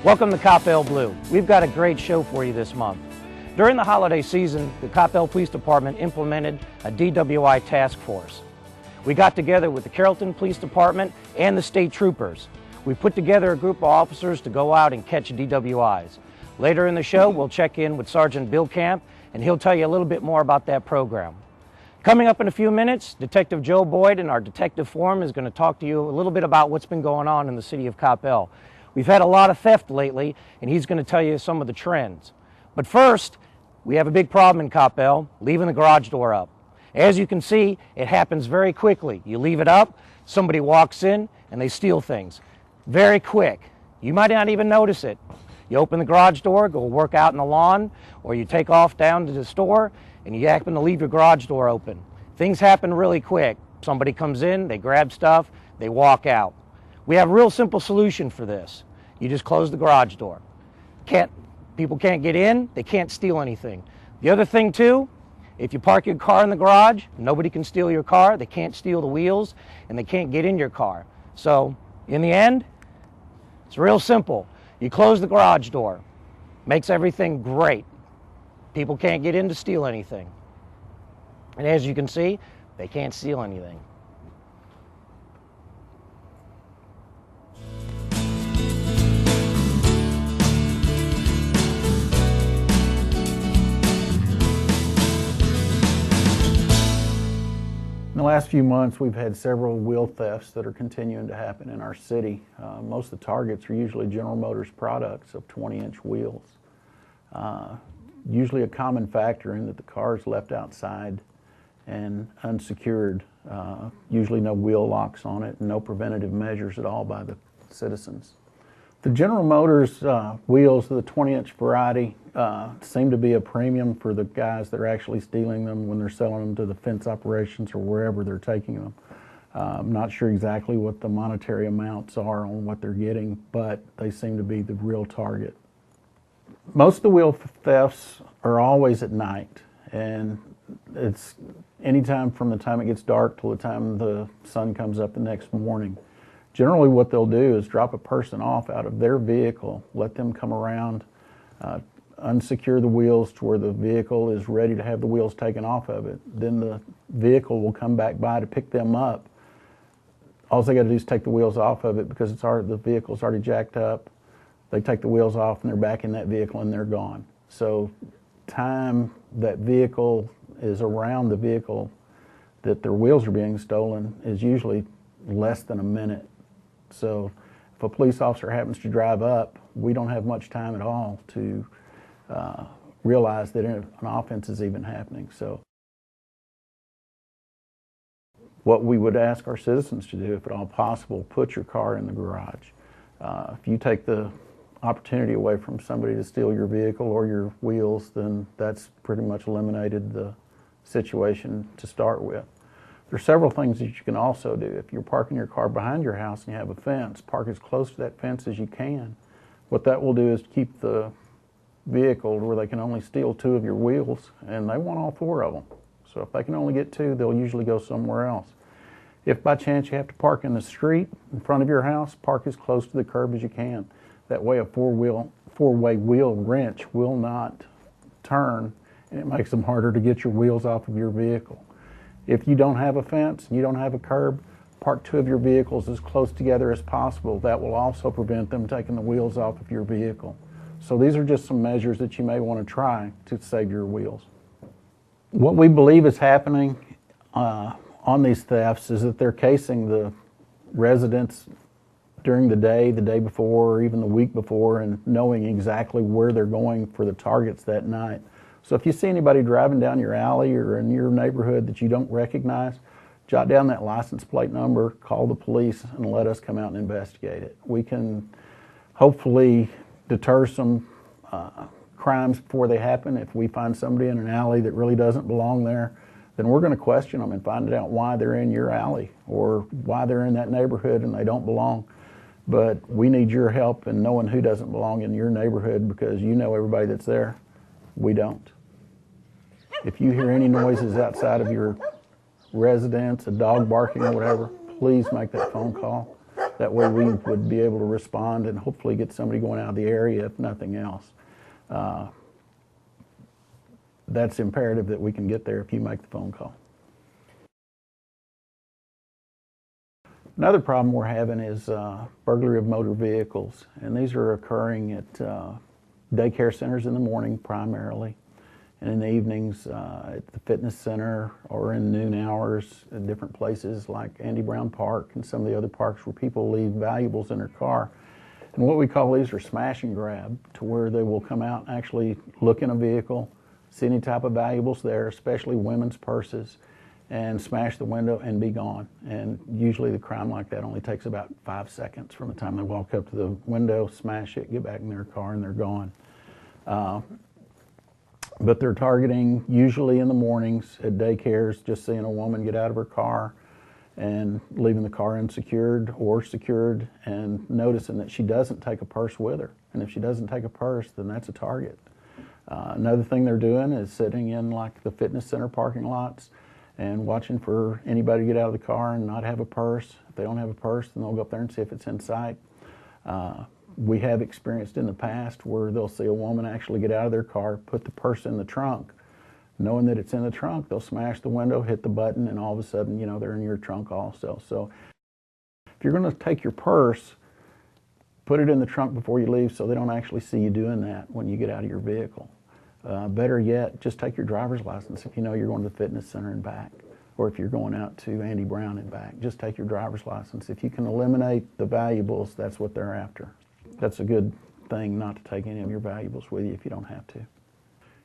Welcome to Coppell Blue. We've got a great show for you this month. During the holiday season, the Coppell Police Department implemented a DWI task force. We got together with the Carrollton Police Department and the state troopers. We put together a group of officers to go out and catch DWIs. Later in the show, we'll check in with Sergeant Bill Camp, and he'll tell you a little bit more about that program. Coming up in a few minutes, Detective Joe Boyd in our detective forum is going to talk to you a little bit about what's been going on in the city of Coppell. We've had a lot of theft lately, and he's going to tell you some of the trends. But first, we have a big problem in Coppell, leaving the garage door up. As you can see, it happens very quickly. You leave it up, somebody walks in, and they steal things. Very quick. You might not even notice it. You open the garage door, go work out in the lawn, or you take off down to the store, and you happen to leave your garage door open. Things happen really quick. Somebody comes in, they grab stuff, they walk out. We have a real simple solution for this. You just close the garage door. People can't get in, they can't steal anything. The other thing too, if you park your car in the garage, nobody can steal your car, they can't steal the wheels, and they can't get in your car. So, in the end, it's real simple. You close the garage door. Makes everything great. People can't get in to steal anything. And as you can see, they can't steal anything. In the last few months, we've had several wheel thefts that are continuing to happen in our city. Most of the targets are usually General Motors products of 20-inch wheels. Usually a common factor in that the car is left outside and unsecured. Usually no wheel locks on it and no preventative measures at all by the citizens. The General Motors wheels of the 20-inch variety seem to be a premium for the guys that are actually stealing them when they're selling them to the fence operations or wherever they're taking them. I'm not sure exactly what the monetary amounts are on what they're getting, but they seem to be the real target. Most of the wheel thefts are always at night, and it's anytime from the time it gets dark till the time the sun comes up the next morning. Generally what they'll do is drop a person off out of their vehicle, let them come around, unsecure the wheels to where the vehicle is ready to have the wheels taken off of it. Then the vehicle will come back by to pick them up. All they got to do is take the wheels off of it because the vehicle's already jacked up. They take the wheels off and they're back in that vehicle and they're gone. So time that vehicle is around the vehicle that their wheels are being stolen is usually less than a minute. So if a police officer happens to drive up, we don't have much time at all to realize that an offense is even happening. So what we would ask our citizens to do, if at all possible, put your car in the garage. If you take the opportunity away from somebody to steal your vehicle or your wheels, then that's pretty much eliminated the situation to start with. There are several things that you can also do. If you're parking your car behind your house and you have a fence, park as close to that fence as you can. What that will do is keep the vehicle where they can only steal 2 of your wheels, and they want all 4 of them. So if they can only get 2, they'll usually go somewhere else. If by chance you have to park in the street in front of your house, park as close to the curb as you can. That way a four-way wheel wrench will not turn, and it makes them harder to get your wheels off of your vehicle. If you don't have a fence and you don't have a curb, park 2 of your vehicles as close together as possible. That will also prevent them taking the wheels off of your vehicle. So these are just some measures that you may want to try to save your wheels. What we believe is happening on these thefts is that they're casing the residents during the day before, or even the week before, and knowing exactly where they're going for the targets that night. So if you see anybody driving down your alley or in your neighborhood that you don't recognize, jot down that license plate number, call the police, and let us come out and investigate it. We can hopefully deter some crimes before they happen. If we find somebody in an alley that really doesn't belong there, then we're going to question them and find out why they're in your alley or why they're in that neighborhood and they don't belong. But we need your help in knowing who doesn't belong in your neighborhood, because you know everybody that's there. We don't. If you hear any noises outside of your residence, a dog barking or whatever, please make that phone call. That way we would be able to respond and hopefully get somebody going out of the area if nothing else. That's imperative that we can get there if you make the phone call. Another problem we're having is burglary of motor vehicles, and these are occurring at daycare centers in the morning primarily, and in the evenings at the fitness center or in noon hours at different places like Andy Brown Park and some of the other parks where people leave valuables in their car. And what we call these are smash and grab, to where they will come out and actually look in a vehicle, see any type of valuables there, especially women's purses, and smash the window and be gone. And usually the crime like that only takes about 5 seconds from the time they walk up to the window, smash it, get back in their car, and they're gone. But they're targeting usually in the mornings at daycares, just seeing a woman get out of her car and leaving the car unsecured or secured, and noticing that she doesn't take a purse with her. And if she doesn't take a purse, then that's a target. Another thing they're doing is sitting in like the fitness center parking lots and watching for anybody to get out of the car and not have a purse. If they don't have a purse, then they'll go up there and see if it's in sight. We have experienced in the past where they'll see a woman actually get out of their car, put the purse in the trunk. Knowing that it's in the trunk, they'll smash the window, hit the button, and all of a sudden, you know, they're in your trunk also. So if you're going to take your purse, put it in the trunk before you leave so they don't actually see you doing that when you get out of your vehicle. Better yet, just take your driver's license if you know you're going to the fitness center and back, or if you're going out to Andy Brown and back. Just take your driver's license. If you can eliminate the valuables, that's what they're after. That's a good thing not to take any of your valuables with you if you don't have to.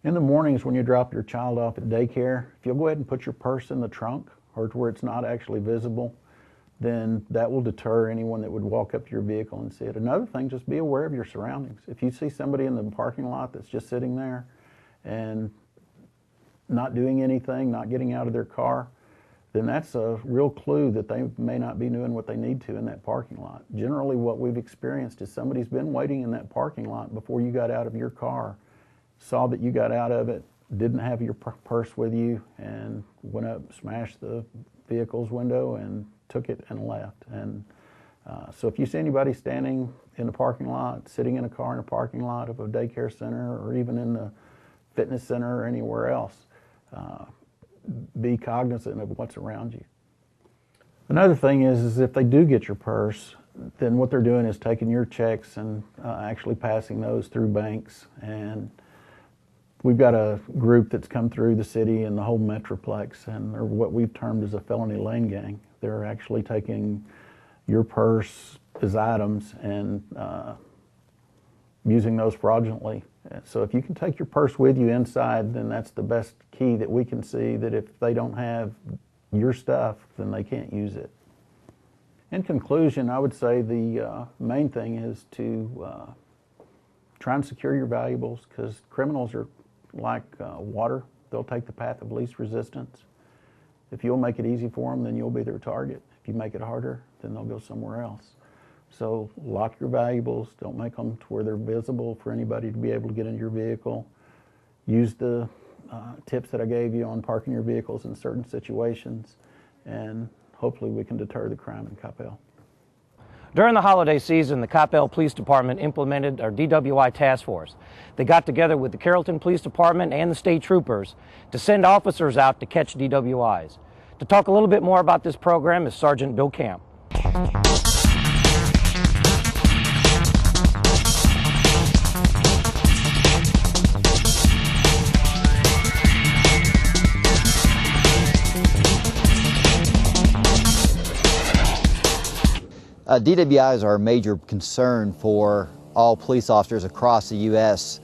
In the mornings when you drop your child off at daycare, if you'll go ahead and put your purse in the trunk or to where it's not actually visible, then that will deter anyone that would walk up to your vehicle and see it. Another thing, just be aware of your surroundings. If you see somebody in the parking lot that's just sitting there and not doing anything, not getting out of their car, then that's a real clue that they may not be doing what they need to in that parking lot. Generally what we've experienced is somebody's been waiting in that parking lot before you got out of your car, saw that you got out of it, didn't have your purse with you, and went up, smashed the vehicle's window and took it and left. And so if you see anybody standing in the parking lot, sitting in a car in a parking lot of a daycare center or even in the fitness center or anywhere else, be cognizant of what's around you. Another thing is if they do get your purse, then what they're doing is taking your checks and actually passing those through banks. And we've got a group that's come through the city and the whole Metroplex, and they're what we've termed as a felony lane gang. They're actually taking your purse as items and using those fraudulently. So if you can take your purse with you inside, then that's the best key that we can see, that if they don't have your stuff, then they can't use it. In conclusion, I would say the main thing is to try and secure your valuables, because criminals are like water. They'll take the path of least resistance. If you'll make it easy for them, then you'll be their target. If you make it harder, then they'll go somewhere else. So lock your valuables. Don't make them to where they're visible for anybody to be able to get into your vehicle. Use the tips that I gave you on parking your vehicles in certain situations, and hopefully we can deter the crime in Coppell. During the holiday season, the Coppell Police Department implemented our DWI task force. They got together with the Carrollton Police Department and the state troopers to send officers out to catch DWIs. To talk a little bit more about this program is Sergeant Bill Camp. DWIs are a major concern for all police officers across the U.S.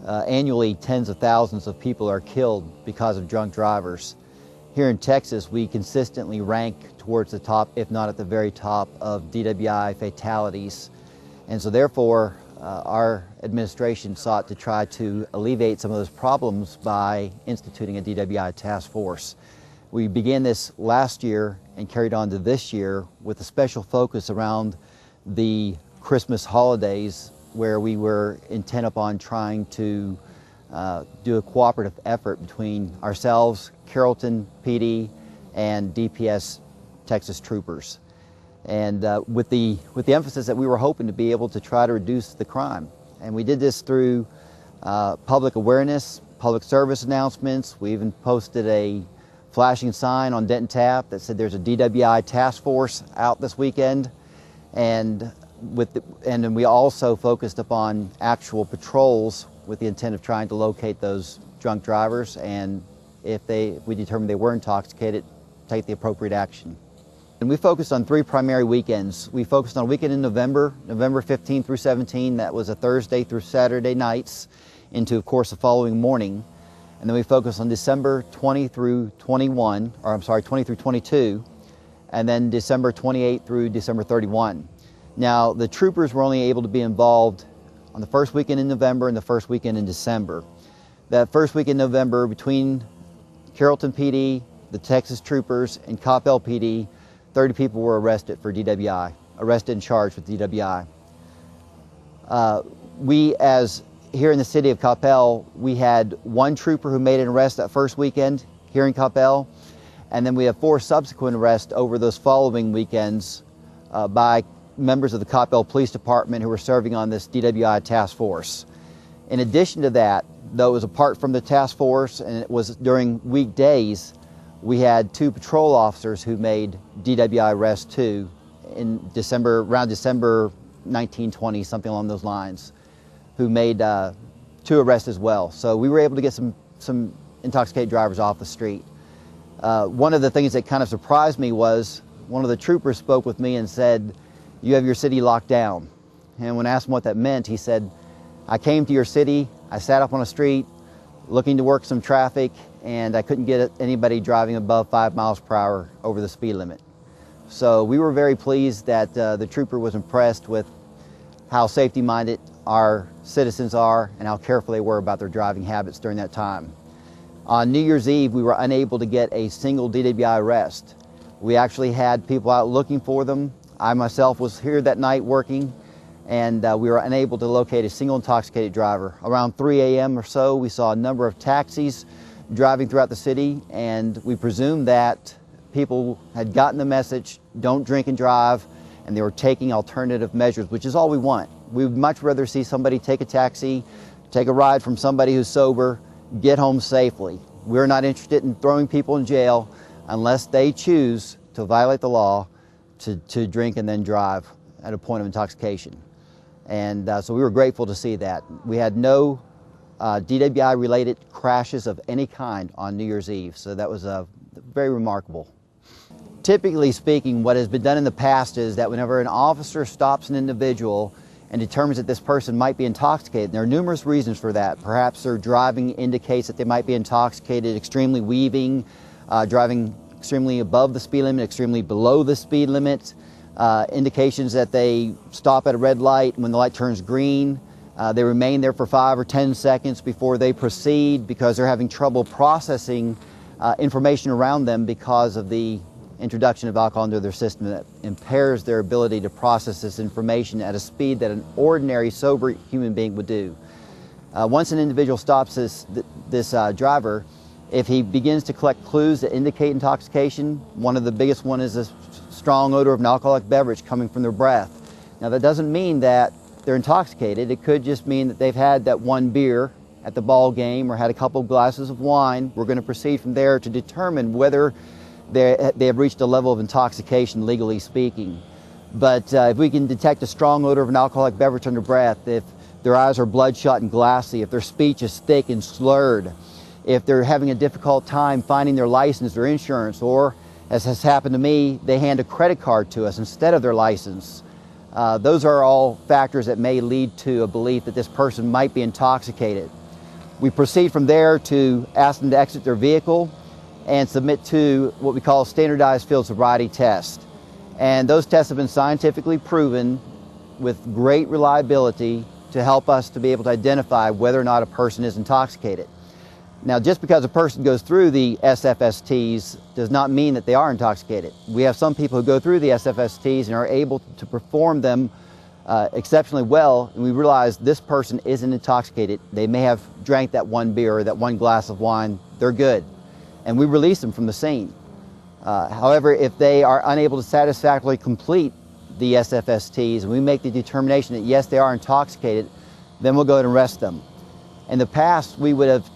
Annually, tens of thousands of people are killed because of drunk drivers. Here in Texas, we consistently rank towards the top, if not at the very top, of DWI fatalities. And so therefore, our administration sought to try to alleviate some of those problems by instituting a DWI task force. We began this last year and carried on to this year with a special focus around the Christmas holidays, where we were intent upon trying to do a cooperative effort between ourselves, Carrollton PD, and DPS Texas troopers. and with the emphasis that we were hoping to be able to try to reduce the crime. And we did this through public awareness, public service announcements. We even posted a flashing sign on Denton Tap that said there's a DWI task force out this weekend, and then we also focused upon actual patrols with the intent of trying to locate those drunk drivers, and if we determined they were intoxicated, take the appropriate action. And we focused on 3 primary weekends. We focused on a weekend in November 15 through 17. That was a Thursday through Saturday nights into, of course, the following morning. And then we focused on December 20 through 21, or I'm sorry, 20 through 22, and then December 28 through December 31. Now, the troopers were only able to be involved on the first weekend in November and the first weekend in December. That first week in November, between Carrollton PD, the Texas troopers, and Coppell PD, 30 people were arrested for DWI, arrested and charged with DWI. Here in the city of Coppell, we had 1 trooper who made an arrest that first weekend here in Coppell, and then we have 4 subsequent arrests over those following weekends by members of the Coppell Police Department who were serving on this DWI task force. In addition to that, though it was apart from the task force and it was during weekdays, we had 2 patrol officers who made DWI arrests too in December, around December 1920, something along those lines, who made 2 arrests as well. So we were able to get some intoxicated drivers off the street. One of the things that kind of surprised me was one of the troopers spoke with me and said, "You have your city locked down." And when I asked him what that meant, he said, "I came to your city, I sat up on a street looking to work some traffic, and I couldn't get anybody driving above 5 miles per hour over the speed limit." So we were very pleased that the trooper was impressed with how safety-minded our citizens are and how careful they were about their driving habits during that time. On New Year's Eve, we were unable to get a single DWI arrest. We actually had people out looking for them. I myself was here that night working, and we were unable to locate a single intoxicated driver. Around 3 a.m. or so, we saw a number of taxis driving throughout the city, and we presumed that people had gotten the message, don't drink and drive, and they were taking alternative measures, which is all we want. We would much rather see somebody take a taxi, take a ride from somebody who's sober, get home safely. We're not interested in throwing people in jail unless they choose to violate the law to drink and then drive at a point of intoxication. And so we were grateful to see that. We had no DWI-related crashes of any kind on New Year's Eve, so that was very remarkable. Typically speaking, what has been done in the past is that whenever an officer stops an individual and determines that this person might be intoxicated, there are numerous reasons for that. Perhaps their driving indicates that they might be intoxicated, extremely weaving, driving extremely above the speed limit, extremely below the speed limit, indications that they stop at a red light. When the light turns green, they remain there for 5 or 10 seconds before they proceed because they're having trouble processing information around them because of the introduction of alcohol into their system that impairs their ability to process this information at a speed that an ordinary sober human being would do. Once an individual stops this driver, if he begins to collect clues that indicate intoxication, one of the biggest one is a strong odor of an alcoholic beverage coming from their breath. Now that doesn't mean that they're intoxicated. It could just mean that they've had that 1 beer at the ball game or had a couple of glasses of wine. We're going to proceed from there to determine whether they have reached a level of intoxication, legally speaking. But if we can detect a strong odor of an alcoholic beverage under breath, if their eyes are bloodshot and glassy, if their speech is thick and slurred, if they're having a difficult time finding their license or insurance, or, as has happened to me, they hand a credit card to us instead of their license, those are all factors that may lead to a belief that this person might be intoxicated. We proceed from there to ask them to exit their vehicle and submit to what we call standardized field sobriety tests. And those tests have been scientifically proven with great reliability to help us to be able to identify whether or not a person is intoxicated. Now, just because a person goes through the SFSTs does not mean that they are intoxicated. We have some people who go through the SFSTs and are able to perform them exceptionally well, and we realize this person isn't intoxicated. They may have drank that 1 beer or that 1 glass of wine. They're good. And we release them from the scene. However, if they are unable to satisfactorily complete the SFSTs and we make the determination that yes, they are intoxicated, then we'll go ahead and arrest them. In the past, we would have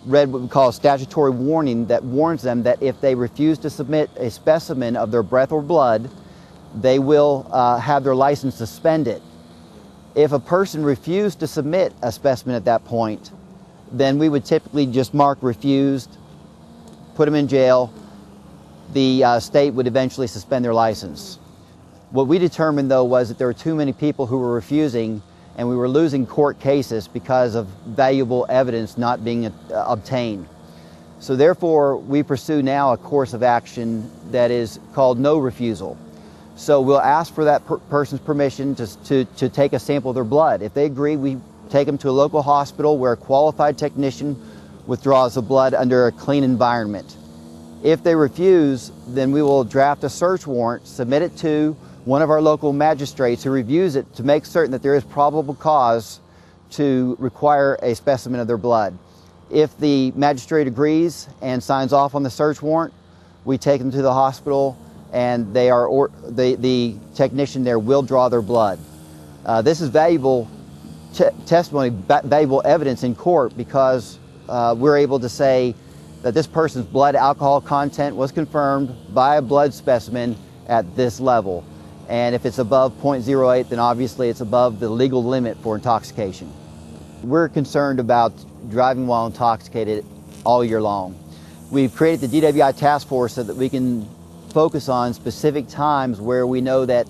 read what we call a statutory warning that warns them that if they refuse to submit a specimen of their breath or blood, they will have their license suspended. If a person refused to submit a specimen at that point, then we would typically just mark refused, put them in jail. The state would eventually suspend their license. What we determined, though, was that there were too many people who were refusing, and we were losing court cases because of valuable evidence not being obtained. So therefore, we pursue now a course of action that is called no refusal. So we'll ask for that person's permission to take a sample of their blood. If they agree, we take them to a local hospital where a qualified technician withdraws the blood under a clean environment. If they refuse, then we will draft a search warrant, submit it to one of our local magistrates who reviews it to make certain that there is probable cause to require a specimen of their blood. If the magistrate agrees and signs off on the search warrant, we take them to the hospital and the technician there will draw their blood. This is valuable testimony, valuable evidence in court because we're able to say that this person's blood alcohol content was confirmed by a blood specimen at this level. And if it's above 0.08, then obviously it's above the legal limit for intoxication. We're concerned about driving while intoxicated all year long. We've created the DWI task force so that we can focus on specific times where we know that,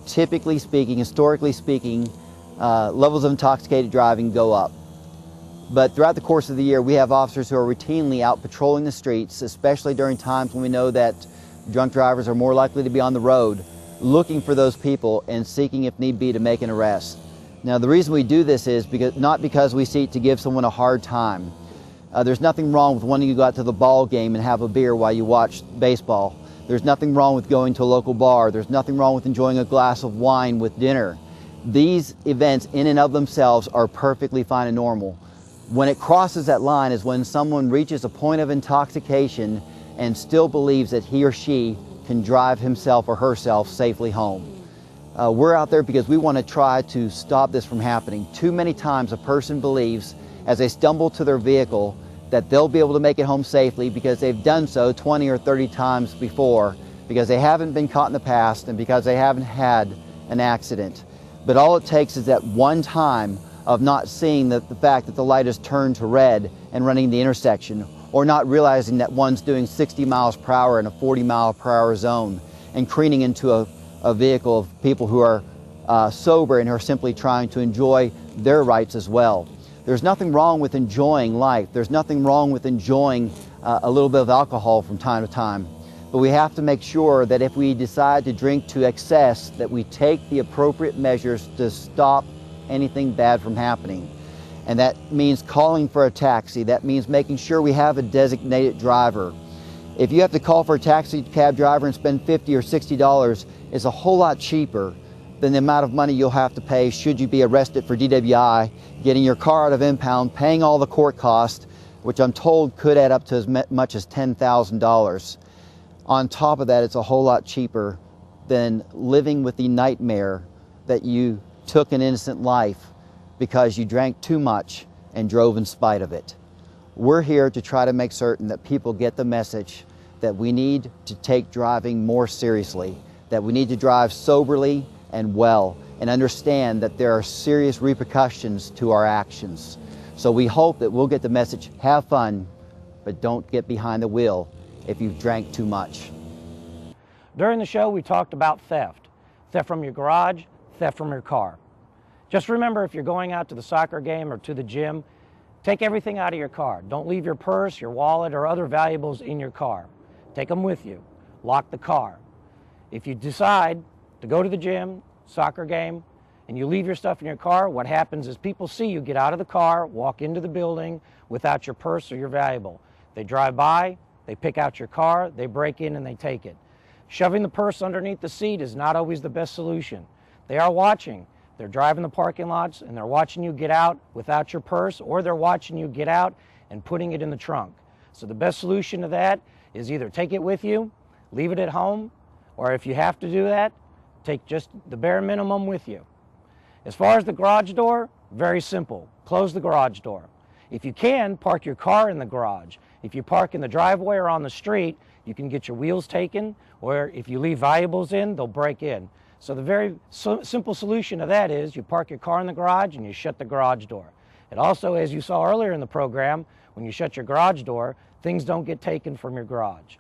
typically speaking, historically speaking, levels of intoxicated driving go up. But throughout the course of the year, we have officers who are routinely out patrolling the streets, especially during times when we know that drunk drivers are more likely to be on the road, looking for those people and seeking, if need be, to make an arrest. Now, the reason we do this is not because we seek to give someone a hard time. There's nothing wrong with wanting to go out to the ball game and have a beer while you watch baseball. There's nothing wrong with going to a local bar. There's nothing wrong with enjoying a glass of wine with dinner. These events in and of themselves are perfectly fine and normal. When it crosses that line is when someone reaches a point of intoxication and still believes that he or she can drive himself or herself safely home. We're out there because we want to try to stop this from happening. Too many times a person believes as they stumble to their vehicle that they'll be able to make it home safely because they've done so 20 or 30 times before, because they haven't been caught in the past and because they haven't had an accident. But all it takes is that one time of not seeing the fact that the light is turned to red and running the intersection, or not realizing that one's doing 60 miles per hour in a 40 mile per hour zone and careening into a vehicle of people who are sober and who are simply trying to enjoy their rights as well. There's nothing wrong with enjoying life. There's nothing wrong with enjoying a little bit of alcohol from time to time. But we have to make sure that if we decide to drink to excess, that we take the appropriate measures to stop anything bad from happening. And that means calling for a taxi. That means making sure we have a designated driver. If you have to call for a taxi cab driver and spend $50 or $60, it's a whole lot cheaper than the amount of money you'll have to pay should you be arrested for DWI, getting your car out of impound, paying all the court costs, which I'm told could add up to as much as $10,000. On top of that, it's a whole lot cheaper than living with the nightmare that you took an innocent life because you drank too much and drove in spite of it. We're here to try to make certain that people get the message that we need to take driving more seriously, that we need to drive soberly and well, and understand that there are serious repercussions to our actions. So we hope that we'll get the message, have fun, but don't get behind the wheel if you've drank too much. During the show, we talked about theft. Theft from your garage, theft from your car. Just remember, if you're going out to the soccer game or to the gym, take everything out of your car. Don't leave your purse, your wallet, or other valuables in your car. Take them with you. Lock the car. If you decide to go to the gym, soccer game, and you leave your stuff in your car, what happens is people see you get out of the car, walk into the building without your purse or your valuable. They drive by, they pick out your car, they break in and they take it. Shoving the purse underneath the seat is not always the best solution. They are watching. They're driving the parking lots and they're watching you get out without your purse, or they're watching you get out and putting it in the trunk. So the best solution to that is either take it with you, leave it at home, or if you have to do that, take just the bare minimum with you. As far as the garage door, very simple. Close the garage door. If you can, park your car in the garage. If you park in the driveway or on the street, you can get your wheels taken, or if you leave valuables in, they'll break in. So the very simple solution to that is you park your car in the garage and you shut the garage door. And also, as you saw earlier in the program, when you shut your garage door, things don't get taken from your garage.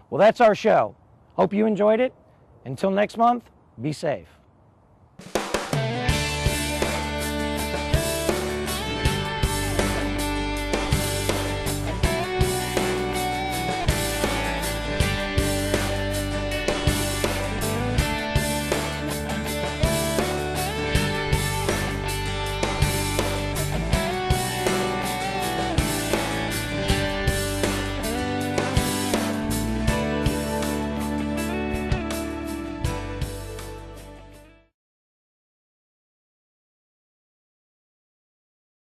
Well, that's our show. Hope you enjoyed it. Until next month, be safe.